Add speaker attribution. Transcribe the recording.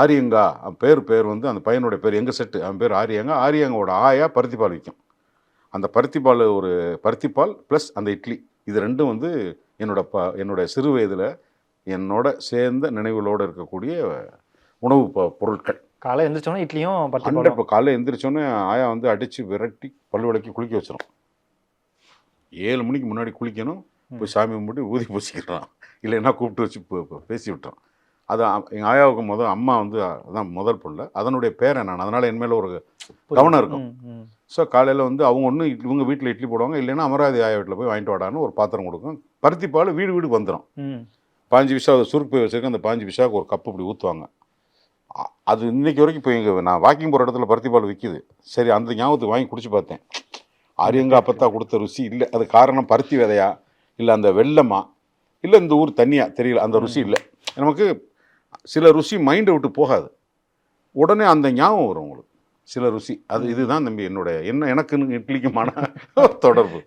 Speaker 1: ஆரியங்கா பேர் வந்து அந்த பையனுடைய பேர் எங்கள் செட்டு அவன் பேர் ஆரியங்கா. ஆரியங்காவோட ஆயா பருத்திப்பால் விற்கும். அந்த பருத்திப்பால் ஒரு பருத்திப்பால் ப்ளஸ் அந்த இட்லி இது ரெண்டும் வந்து என்னோட சிறு வயதில் என்னோட சேர்ந்த நினைவுகளோடு இருக்கக்கூடிய உணவு பொருட்கள்.
Speaker 2: காலை எந்திரிச்சோன்னே இட்லியும்
Speaker 1: 100 இப்போ காலையில் எந்திரிச்சோன்னே ஆயா வந்து அடித்து விரட்டி பல் விளக்கி குளிக்க வச்சிடும். 7 மணிக்கு முன்னாடி குளிக்கணும். போய் சாமி கும்பிட்டு ஊதி பூசிக்கிறான். இல்லைன்னா கூப்பிட்டு வச்சு பேசி விட்டுறான். அது எங்கள் ஆயாவுக்கு அம்மா வந்து அதான் முதல் பிள்ளை. அதனுடைய பேரன் நான். அதனால் என் மேலே ஒரு கவனம் இருக்கும். ஸோ காலையில் வந்து அவங்க ஒன்று இவங்க வீட்டில் இட்லி போடுவாங்க. இல்லைன்னா அமராவதி ஆயா வீட்டில் போய் வாங்கிட்டு வாடான்னு ஒரு பாத்திரம் கொடுக்கும். பருத்திப்பால் வீடு வந்துடும். 5 பைசா சுருக்கு போய் வச்சுருக்கேன். அந்த 5 பைசாவுக்கு ஒரு கப்பு இப்படி ஊற்றுவாங்க. அது இன்னைக்கு வரைக்கும் இப்போ இங்கே நான் வாக்கிங் போகிற இடத்துல பருத்திப்பால் விற்கிது. சரி அந்த ஞாபகத்துக்கு வாங்கி குடிச்சு பார்த்தேன். ஆரியங்கா அப்பத்தா கொடுத்த ருசி இல்லை. அது காரணம் பருத்தி விதையா இல்லை அந்த வெள்ளமா இல்லை இந்த ஊர் தண்ணியா தெரியல. அந்த ருசி இல்லை. நமக்கு சில ருசி மைண்டை விட்டு போகாது. உடனே அந்த ஞாபகம் வரும் உங்களுக்கு சில ருசி. அது இதுதான் தம்பி எனக்கு இட்லிக்குமான தொடர்பு.